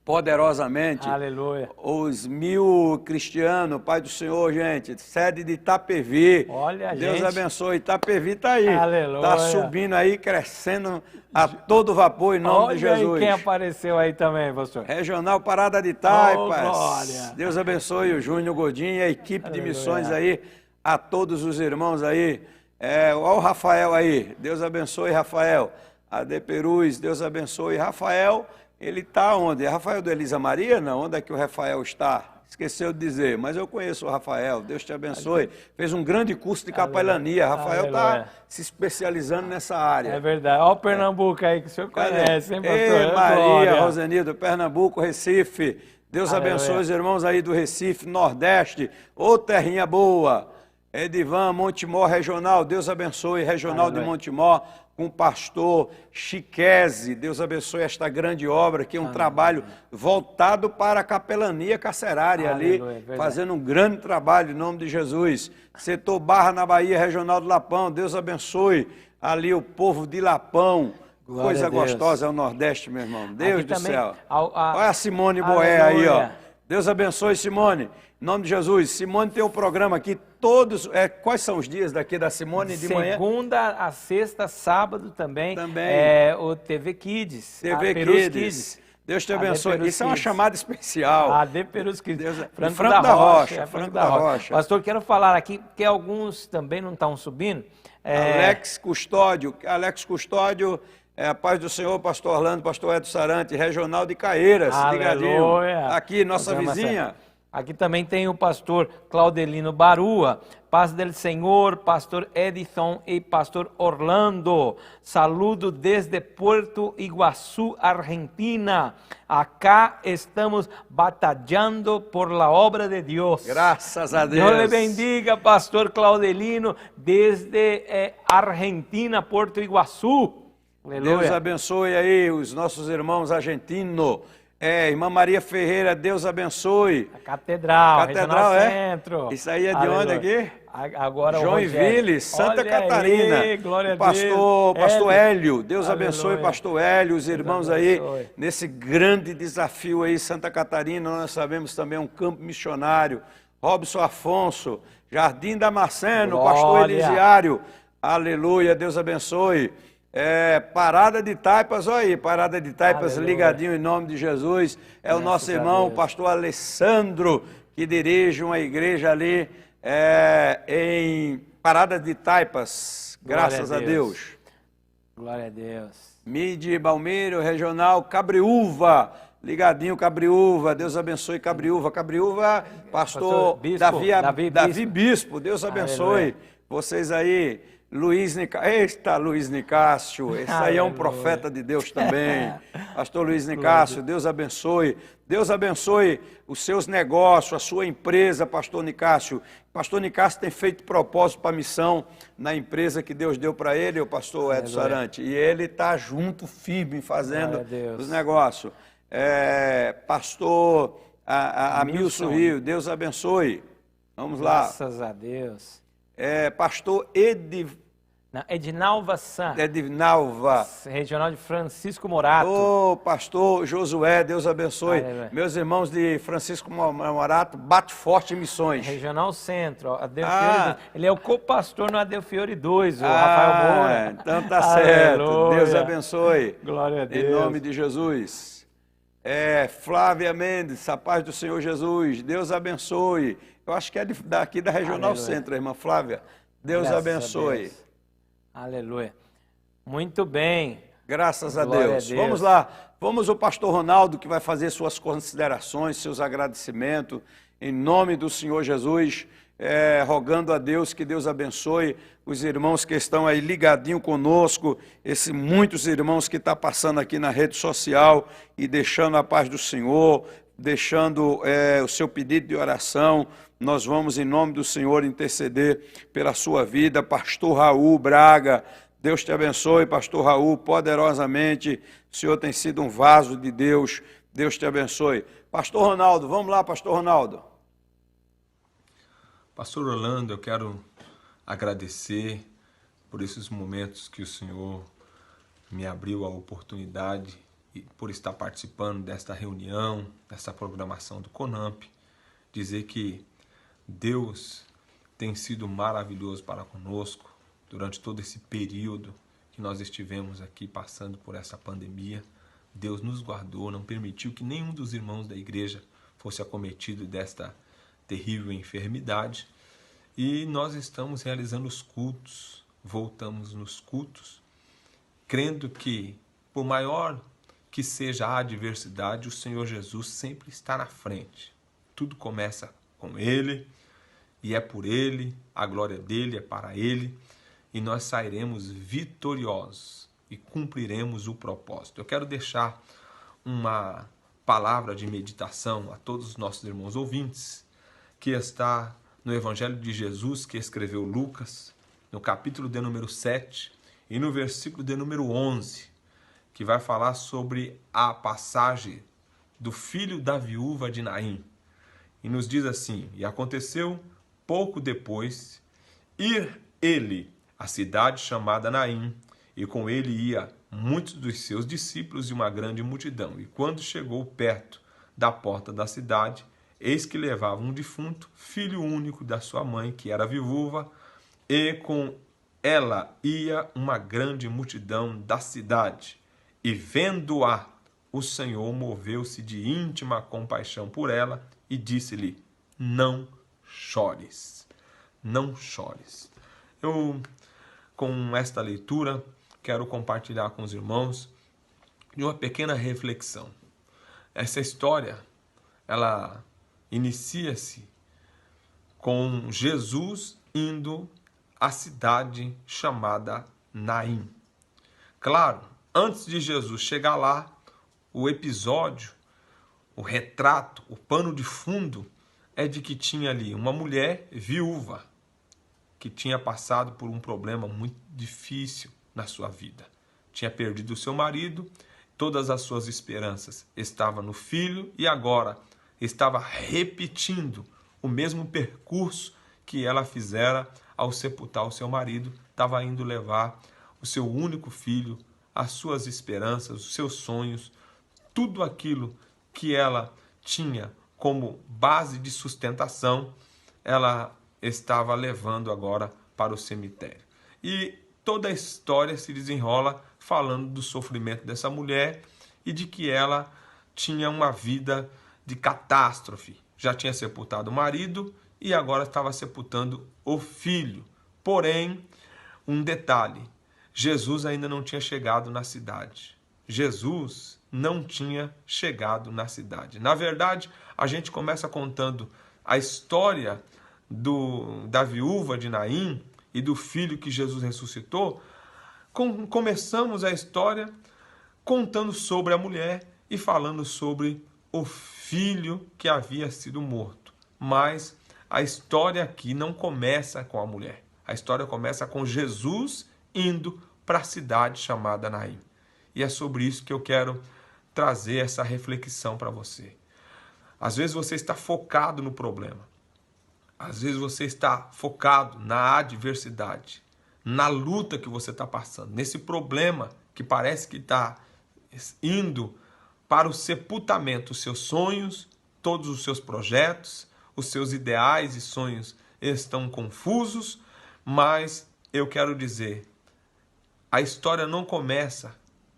poderosamente. Aleluia. Os 1000 cristianos, Pai do Senhor, gente, sede de Itapevi. Olha, Deus gente. abençoe. Itapevi está aí. Aleluia. Está subindo aí, crescendo a todo vapor, em nome de Jesus. Olha aí quem apareceu aí também, pastor. Regional Parada de Taipas. Glória. Deus abençoe o Júnior Godinho e a equipe de missões aí, a todos os irmãos aí. Olha o Rafael aí. Deus abençoe, Rafael. AD Perus, Deus abençoe. Rafael, ele está onde? É Rafael do Elisa Maria? Não, onde é que o Rafael está? Esqueceu de dizer, mas eu conheço o Rafael, Deus te abençoe. Fez um grande curso de capelania. Rafael está se especializando nessa área. É verdade. Olha o Pernambuco aí que o senhor conhece, hein, pastor? Ei, Maria, Rosenildo, Pernambuco, Recife. Deus abençoe os irmãos aí do Recife, Nordeste. Ô, terrinha boa. Edivan, Montemor Regional, Deus abençoe, Regional de Montemor, com o pastor Chiquese. Deus abençoe esta grande obra, que é um trabalho voltado para a capelania carcerária ali, fazendo um grande trabalho em nome de Jesus. Setor Barra na Bahia, Regional do Lapão, Deus abençoe ali o povo de Lapão. Coisa gostosa é o Nordeste, meu irmão. Deus do céu. Olha a Simone Boé aí, ó. Deus abençoe, Simone. Em nome de Jesus. Simone tem um programa aqui todos... quais são os dias daqui da Simone de manhã? Segunda a sexta, sábado também. O TV Kids. TV Kids. Deus te abençoe. Isso é uma chamada especial. AD Perus Kids. Franco da Rocha. Franco da Rocha. Pastor, quero falar aqui, que alguns também não estão subindo. Alex Custódio. A paz do Senhor, pastor Orlando, pastor Edson Sarante, Regional de Caeiras, ligadinho. Aqui, nossa vizinha. Aqui também tem o pastor Claudelino Barua, paz del Senhor, pastor Edson e pastor Orlando. Saludo desde Puerto Iguaçu, Argentina. Acá estamos batalhando por la obra de Deus. Graças a Deus. Deus le bendiga, pastor Claudelino, desde Argentina, Puerto Iguaçu. Aleluia. Deus abençoe aí os nossos irmãos argentinos. Irmã Maria Ferreira, Deus abençoe. A Catedral Regional Centro. Isso aí é de onde aqui? Agora Joinville, Santa Catarina. Aí, glória a Pastor Hélio, Deus abençoe pastor Hélio, os irmãos aí, nesse grande desafio aí, Santa Catarina, nós sabemos também um campo missionário. Robson Afonso, Jardim Damasceno, pastor Elisiário. Aleluia, Deus abençoe. Parada de Taipas, olha aí, Parada de Taipas, ligadinho em nome de Jesus. É o nosso irmão, o pastor Alessandro, que dirige uma igreja ali em Parada de Taipas. Graças a Deus. Glória a Deus. Midi Balmeiro, Regional Cabriúva, ligadinho Cabriúva, Deus abençoe Cabriúva. Cabriúva, pastor Davi Bispo, Deus abençoe vocês aí. Luiz Nicásio, esse aí é um profeta de Deus também. Pastor Luiz Nicásio, Deus abençoe. Deus abençoe os seus negócios, a sua empresa, pastor Nicásio. Pastor Nicásio tem feito propósito para a missão na empresa que Deus deu para ele, o pastor Edson Sarante. E ele está junto, firme, fazendo os negócios. Pastor Amilson Rio, Deus abençoe. Vamos lá. Graças a Deus. Pastor Na Edinalva San, Edinalva. regional de Francisco Morato. Ô, pastor Josué, Deus abençoe. Aleluia. Meus irmãos de Francisco Morato, bate forte em missões. Regional Centro, Adelfiore, ele é o co-pastor no Adelfiore 2, o Rafael Moura. Então tá certo. Aleluia. Deus abençoe. Glória a Deus. Em nome de Jesus. Flávia Mendes, a paz do Senhor Jesus. Deus abençoe. Eu acho que é daqui da Regional Aleluia. Centro, irmã Flávia. Deus Graças abençoe. a Deus. Aleluia. Muito bem. Graças a Glória Deus. a Deus. Vamos lá. Vamos o pastor Ronaldo, que vai fazer suas considerações, seus agradecimentos, em nome do Senhor Jesus, rogando a Deus que Deus abençoe os irmãos que estão aí ligadinho conosco, muitos irmãos que estão passando aqui na rede social e deixando a paz do Senhor, deixando o seu pedido de oração. Nós vamos, em nome do Senhor, interceder pela sua vida. Pastor Raul Braga, Deus te abençoe, pastor Raul, poderosamente. O Senhor tem sido um vaso de Deus. Deus te abençoe. Pastor Ronaldo, vamos lá, pastor Ronaldo. Pastor Orlando, eu quero agradecer por esses momentos que o Senhor me abriu a oportunidade e por estar participando desta reunião, dessa programação do CONAMP. Dizer que Deus tem sido maravilhoso para conosco durante todo esse período que nós estivemos aqui passando por essa pandemia. Deus nos guardou, não permitiu que nenhum dos irmãos da igreja fosse acometido desta terrível enfermidade. E nós estamos realizando os cultos, voltamos nos cultos, crendo que, por maior que seja a adversidade, o Senhor Jesus sempre está na frente. Tudo começa com Ele, e é por Ele, a glória dEle é para Ele, e nós sairemos vitoriosos e cumpriremos o propósito. Eu quero deixar uma palavra de meditação a todos os nossos irmãos ouvintes, que está no Evangelho de Jesus, que escreveu Lucas, no capítulo de número 7 e no versículo de número 11, que vai falar sobre a passagem do filho da viúva de Naim. E nos diz assim: e aconteceu pouco depois, ir ele à cidade chamada Naim, e com ele ia muitos dos seus discípulos e uma grande multidão. E quando chegou perto da porta da cidade, eis que levava um defunto, filho único da sua mãe, que era viúva, e com ela ia uma grande multidão da cidade. E vendo-a, o Senhor moveu-se de íntima compaixão por ela e disse-lhe: não chores, não chores. Eu, com esta leitura, quero compartilhar com os irmãos de uma pequena reflexão. Essa história, ela inicia-se com Jesus indo à cidade chamada Naim. Claro, antes de Jesus chegar lá, o episódio, o retrato, o pano de fundo é de que tinha ali uma mulher viúva que tinha passado por um problema muito difícil na sua vida. Tinha perdido o seu marido, todas as suas esperanças estavam no filho e agora estava repetindo o mesmo percurso que ela fizera ao sepultar o seu marido. Estava indo levar o seu único filho, as suas esperanças, os seus sonhos, tudo aquilo que ela tinha como base de sustentação, ela estava levando agora para o cemitério. E toda a história se desenrola falando do sofrimento dessa mulher e de que ela tinha uma vida de catástrofe. Já tinha sepultado o marido e agora estava sepultando o filho. Porém, um detalhe, Jesus ainda não tinha chegado na cidade. Jesus não tinha chegado na cidade. Na verdade, a gente começa contando a história da viúva de Naim e do filho que Jesus ressuscitou. Começamos a história contando sobre a mulher e falando sobre o filho que havia sido morto. Mas a história aqui não começa com a mulher. A história começa com Jesus indo para a cidade chamada Naim. E é sobre isso que eu quero trazer essa reflexão para você. Às vezes você está focado no problema. Às vezes você está focado na adversidade, na luta que você está passando, nesse problema que parece que está indo para o sepultamento, os seus sonhos, todos os seus projetos, os seus ideais e sonhos estão confusos, mas eu quero dizer, a história não começa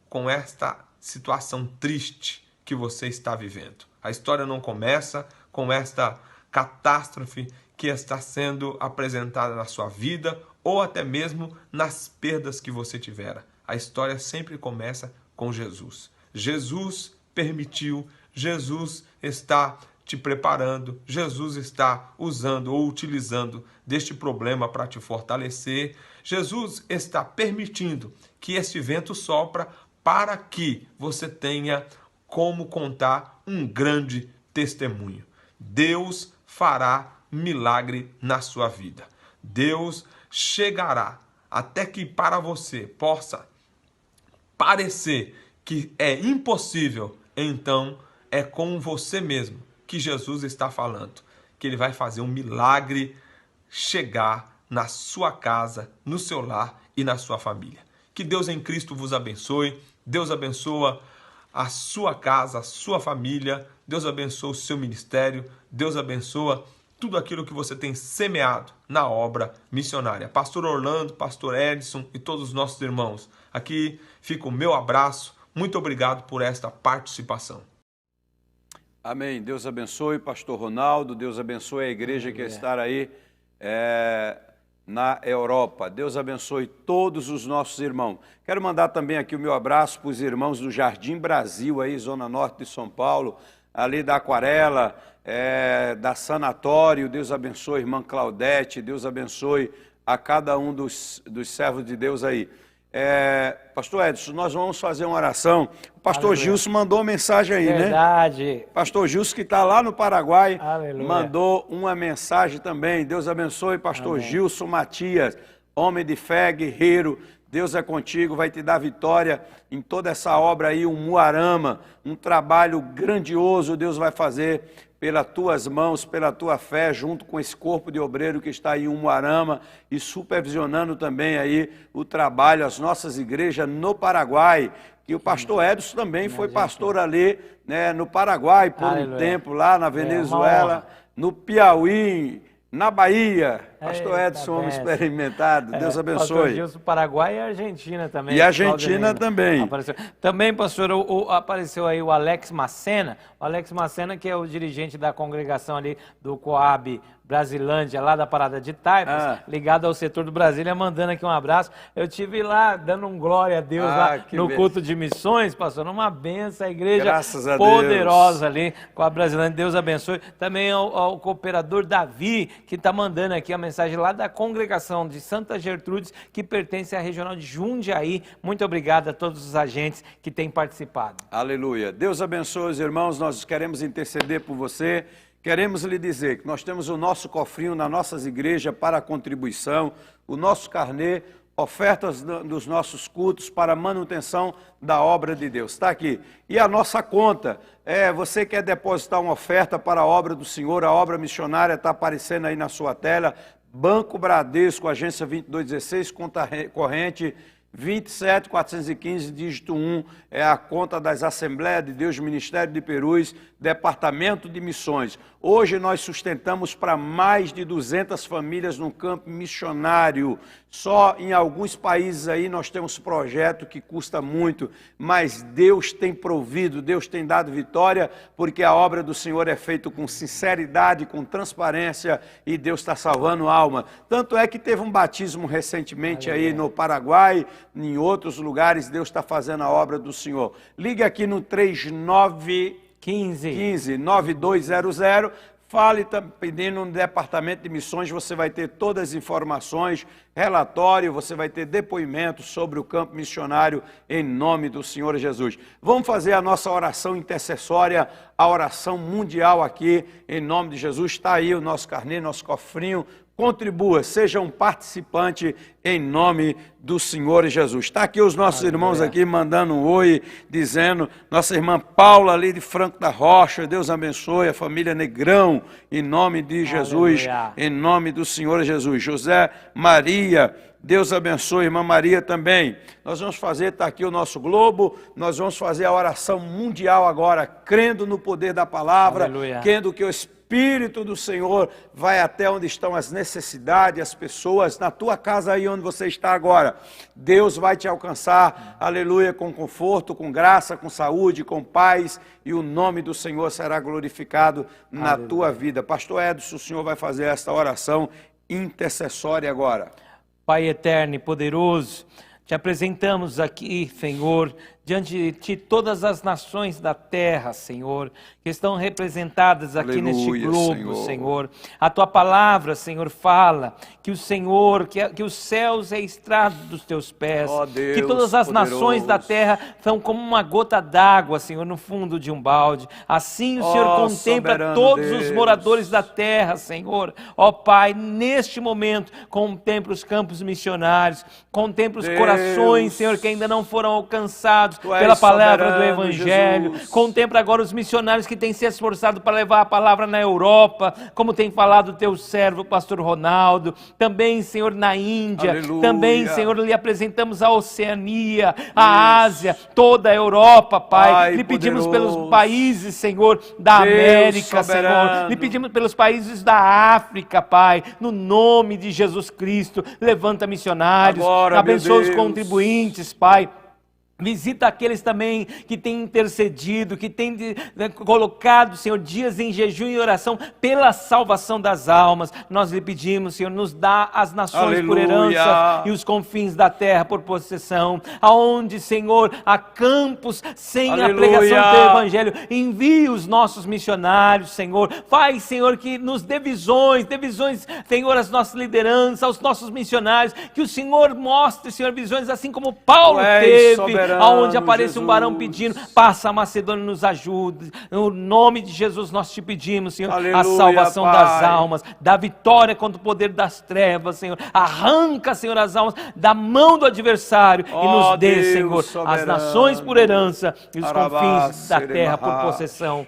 com esta situação triste que você está vivendo. A história não começa com esta catástrofe que está sendo apresentada na sua vida ou até mesmo nas perdas que você tivera. A história sempre começa com Jesus. Jesus permitiu, Jesus está te preparando, Jesus está usando ou utilizando deste problema para te fortalecer. Jesus está permitindo que este vento sopra para que você tenha como contar um grande testemunho. Deus fará milagre na sua vida. Deus chegará até que para você possa parecer que é impossível, então é com você mesmo que Jesus está falando, que Ele vai fazer um milagre chegar na sua casa, no seu lar e na sua família. Que Deus em Cristo vos abençoe, Deus abençoa a sua casa, a sua família, Deus abençoa o seu ministério, Deus abençoa tudo aquilo que você tem semeado na obra missionária. Pastor Orlando, Pastor Edson e todos os nossos irmãos, aqui fica o meu abraço. Muito obrigado por esta participação. Amém. Deus abençoe, Pastor Ronaldo. Deus abençoe a igreja que está aí na Europa. Deus abençoe todos os nossos irmãos. Quero mandar também aqui o meu abraço para os irmãos do Jardim Brasil, aí, Zona Norte de São Paulo, ali da Aquarela, da Sanatório. Deus abençoe a irmã Claudete. Deus abençoe a cada um dos servos de Deus aí. Pastor Edson, nós vamos fazer uma oração. O pastor Gilson mandou uma mensagem aí, Verdade. né? Pastor Gilson, que está lá no Paraguai, Aleluia. mandou uma mensagem também. Deus abençoe, pastor Amém. Gilson Matias, homem de fé, guerreiro. Deus é contigo, vai te dar vitória em toda essa obra aí, um Muarama, um trabalho grandioso Deus vai fazer pelas tuas mãos, pela tua fé, junto com esse corpo de obreiro que está aí em Umuarama e supervisionando também aí o trabalho, as nossas igrejas no Paraguai, que o pastor Edson também foi pastor ali, né, no Paraguai por um tempo, lá na Venezuela, no Piauí, na Bahia. Pastor Edson, homem experimentado, Deus abençoe. Pastor Gilson, Paraguai e Argentina também. E Argentina também. Apareceu. Também, pastor, apareceu aí o Alex Macena. O Alex Macena, que é o dirigente da congregação ali do Coab Brasilândia, lá da Parada de Taipas, ligado ao setor do Brasília, mandando aqui um abraço. Eu estive lá, dando um glória a Deus lá no culto de missões, pastor, uma benção, a igreja poderosa ali com a Brasilândia. Deus abençoe. Também ao cooperador Davi, que está mandando aqui a mensagem lá da congregação de Santa Gertrudes, que pertence à regional de Jundiaí. Muito obrigado a todos os agentes que têm participado. Aleluia. Deus abençoe os irmãos, nós queremos interceder por você. Queremos lhe dizer que nós temos o nosso cofrinho nas nossas igrejas para contribuição, o nosso carnê, ofertas dos nossos cultos para manutenção da obra de Deus. Está aqui. E a nossa conta, você quer depositar uma oferta para a obra do Senhor, a obra missionária está aparecendo aí na sua tela, Banco Bradesco, agência 2216, conta corrente 27415, dígito 1, é a conta das Assembleias de Deus, Ministério de Perus, Departamento de Missões. Hoje nós sustentamos para mais de 200 famílias no campo missionário. Só em alguns países aí nós temos projeto que custa muito, mas Deus tem provido, Deus tem dado vitória, porque a obra do Senhor é feita com sinceridade, com transparência, e Deus está salvando alma. Tanto é que teve um batismo recentemente aí no Paraguai, em outros lugares, Deus está fazendo a obra do Senhor. Ligue aqui no 3915-9200, fale pedindo no Departamento de Missões, você vai ter todas as informações, relatório, você vai ter depoimento sobre o campo missionário em nome do Senhor Jesus. Vamos fazer a nossa oração intercessória, a oração mundial aqui, em nome de Jesus. Está aí o nosso carnê, nosso cofrinho, contribua, seja um participante em nome do Senhor Jesus. Está aqui os nossos irmãos aqui mandando um oi, dizendo, nossa irmã Paula ali de Franco da Rocha, Deus abençoe a família Negrão, em nome de Jesus, em nome do Senhor Jesus. José Maria, Deus abençoe, irmã Maria também. Nós vamos fazer, está aqui o nosso globo, nós vamos fazer a oração mundial agora, crendo no poder da palavra, crendo que o Espírito do Senhor vai até onde estão as necessidades, as pessoas, na tua casa aí onde você está agora. Deus vai te alcançar, aleluia, com conforto, com graça, com saúde, com paz, e o nome do Senhor será glorificado na tua vida. Pastor Edson, o Senhor vai fazer esta oração intercessória agora. Pai eterno e poderoso, te apresentamos aqui, Senhor, diante de Ti todas as nações da terra, Senhor, que estão representadas aqui neste globo, Senhor. A Tua palavra, Senhor, fala que o Senhor, que os céus é estrado dos Teus pés, Deus, que todas as nações da terra são como uma gota d'água, Senhor, no fundo de um balde. Assim o Senhor contempla todos os moradores da terra, Senhor. Pai, neste momento, contempla os campos missionários, contempla os corações, Senhor, que ainda não foram alcançados pela palavra do Evangelho. Jesus. Contempla agora os missionários que têm se esforçado para levar a palavra na Europa, como tem falado o teu servo, o pastor Ronaldo. Também, Senhor, na Índia. Aleluia. Também, Senhor, lhe apresentamos a Oceania, a Ásia, toda a Europa, Pai. Lhe pedimos pelos países, Senhor, da América, Senhor. Lhe pedimos pelos países da África, Pai. No nome de Jesus Cristo, levanta missionários. Agora, abençoa os contribuintes, Pai. Visita aqueles também que têm intercedido, que têm colocado, Senhor, dias em jejum e oração pela salvação das almas. Nós lhe pedimos, Senhor, nos dá as nações por herança e os confins da terra por possessão. Aonde, Senhor, há campos sem a pregação do teu Evangelho, envie os nossos missionários, Senhor. Faz, Senhor, que nos dê visões, Senhor, às nossas lideranças, aos nossos missionários, que o Senhor mostre, Senhor, visões assim como Paulo teve. Aonde aparece um varão pedindo, passa a Macedônia, nos ajude. No nome de Jesus nós te pedimos, Senhor, a salvação das almas, da vitória contra o poder das trevas, Senhor. Arranca, Senhor, as almas da mão do adversário e nos dê, Deus, Senhor, soberano, as nações por herança e os confins da terra por possessão.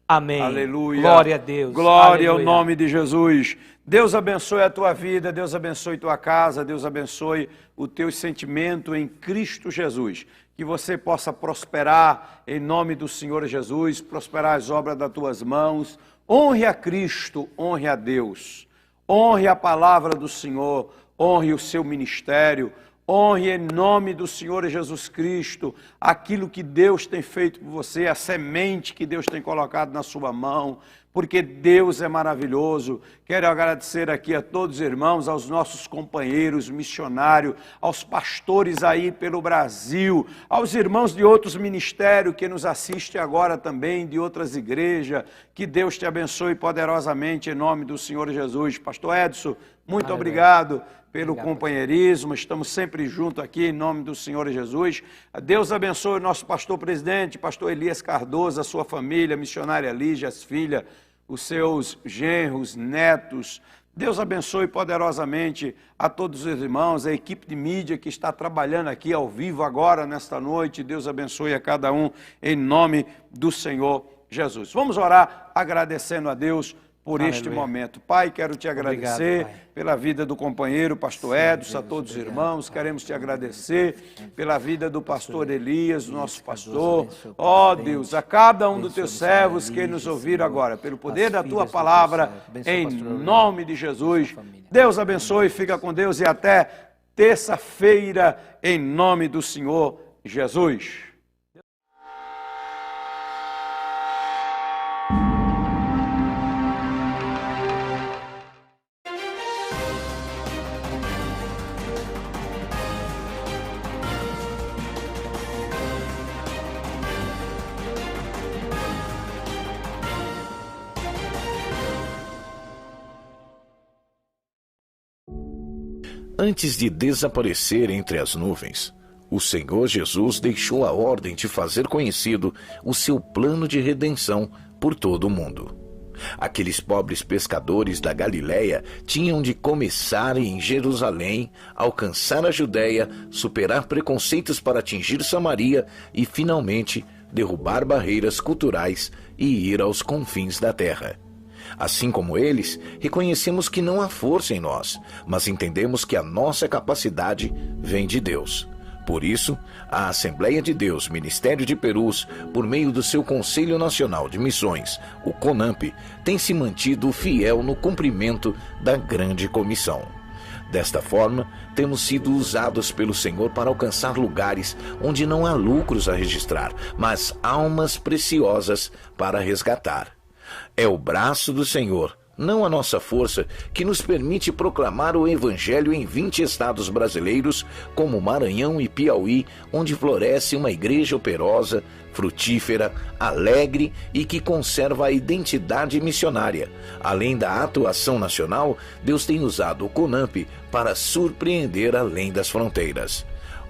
Amém. Aleluia. Glória a Deus. Glória ao nome de Jesus. Deus abençoe a tua vida, Deus abençoe tua casa, Deus abençoe o teu sentimento em Cristo Jesus. Que você possa prosperar em nome do Senhor Jesus, prosperar as obras das tuas mãos. Honre a Cristo, honre a Deus. Honre a palavra do Senhor, honre o seu ministério. Honre em nome do Senhor Jesus Cristo aquilo que Deus tem feito por você, a semente que Deus tem colocado na sua mão, porque Deus é maravilhoso. Quero agradecer aqui a todos os irmãos, aos nossos companheiros missionários, aos pastores aí pelo Brasil, aos irmãos de outros ministérios que nos assistem agora também, de outras igrejas. Que Deus te abençoe poderosamente em nome do Senhor Jesus. Pastor Edson, muito obrigado pelo companheirismo, estamos sempre juntos aqui em nome do Senhor Jesus. Deus abençoe o nosso pastor presidente, pastor Elias Cardoso, a sua família, missionária Lígia, as filhas, os seus genros, netos. Deus abençoe poderosamente a todos os irmãos, a equipe de mídia que está trabalhando aqui ao vivo agora, nesta noite. Deus abençoe a cada um em nome do Senhor Jesus. Vamos orar agradecendo a Deus por este momento. Pai, quero te agradecer pela vida do companheiro pastor Edson, a todos os irmãos. Queremos te agradecer pela vida do pastor Elias, do nosso pastor. Ó Deus, a cada um dos teus servos que nos ouviram agora, pelo poder da tua palavra, em nome de Jesus. Deus abençoe, fica com Deus e até terça-feira, em nome do Senhor Jesus. Antes de desaparecer entre as nuvens, o Senhor Jesus deixou a ordem de fazer conhecido o seu plano de redenção por todo o mundo. Aqueles pobres pescadores da Galiléia tinham de começar em Jerusalém, alcançar a Judéia, superar preconceitos para atingir Samaria e, finalmente, derrubar barreiras culturais e ir aos confins da terra. Assim como eles, reconhecemos que não há força em nós, mas entendemos que a nossa capacidade vem de Deus. Por isso, a Assembleia de Deus Ministério de Perus, por meio do seu Conselho Nacional de Missões, o CONAMP, tem se mantido fiel no cumprimento da grande comissão. Desta forma, temos sido usados pelo Senhor para alcançar lugares onde não há lucros a registrar, mas almas preciosas para resgatar. É o braço do Senhor, não a nossa força, que nos permite proclamar o Evangelho em 20 estados brasileiros, como Maranhão e Piauí, onde floresce uma igreja operosa, frutífera, alegre e que conserva a identidade missionária. Além da atuação nacional, Deus tem usado o CONAMP para surpreender além das fronteiras.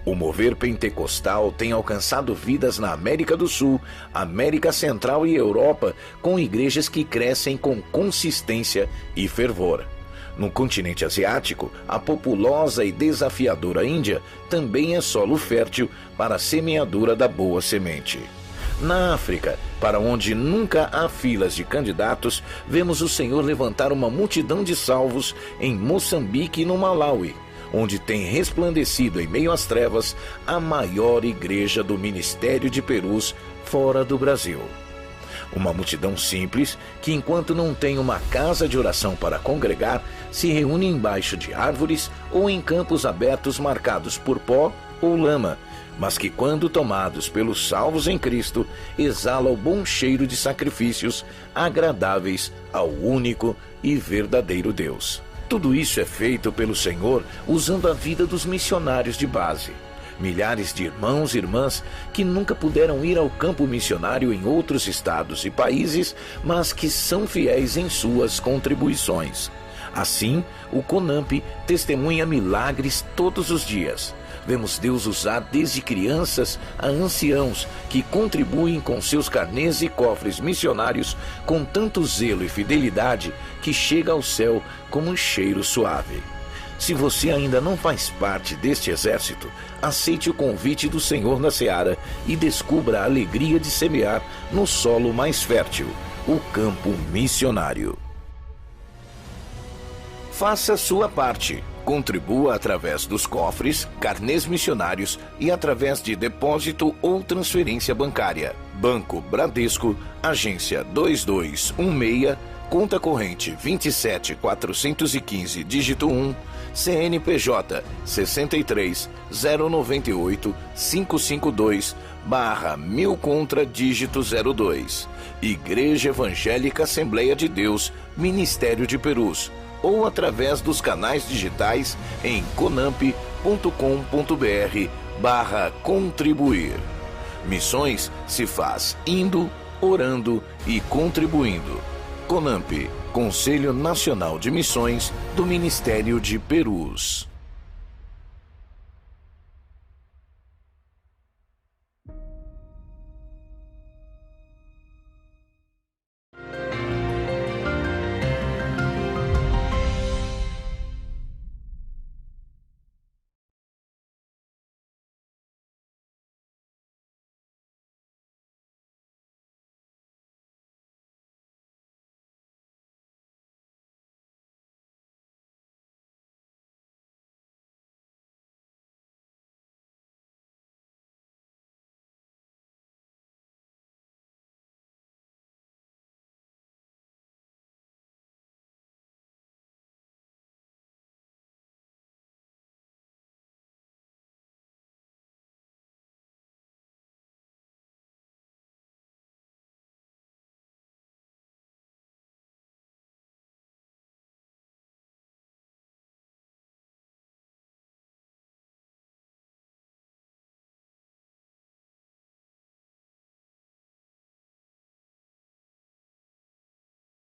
O mover pentecostal tem alcançado vidas na América do Sul, América Central e Europa, com igrejas que crescem com consistência e fervor. No continente asiático, a populosa e desafiadora Índia também é solo fértil para a semeadura da boa semente. Na África, para onde nunca há filas de candidatos, vemos o Senhor levantar uma multidão de salvos em Moçambique e no Malawi, onde tem resplandecido em meio às trevas a maior igreja do Ministério de Perus fora do Brasil. Uma multidão simples que, enquanto não tem uma casa de oração para congregar, se reúne embaixo de árvores ou em campos abertos marcados por pó ou lama, mas que, quando tomados pelos salvos em Cristo, exala o bom cheiro de sacrifícios agradáveis ao único e verdadeiro Deus. Tudo isso é feito pelo Senhor usando a vida dos missionários de base. Milhares de irmãos e irmãs que nunca puderam ir ao campo missionário em outros estados e países, mas que são fiéis em suas contribuições. Assim, o CONAMP testemunha milagres todos os dias. Vemos Deus usar desde crianças a anciãos que contribuem com seus carnês e cofres missionários com tanto zelo e fidelidade que chega ao céu como um cheiro suave. Se você ainda não faz parte deste exército, aceite o convite do Senhor na seara e descubra a alegria de semear no solo mais fértil, o campo missionário. Faça sua parte. Contribua através dos cofres, carnês missionários e através de depósito ou transferência bancária. Banco Bradesco, agência 2216, conta corrente 27415, dígito 1, CNPJ 63098552/1000 contra dígito 02. Igreja Evangélica Assembleia de Deus, Ministério de Perus, ou através dos canais digitais em conamp.com.br/contribuir. Missões se faz indo, orando e contribuindo. CONAMP, Conselho Nacional de Missões do Ministério de Perus.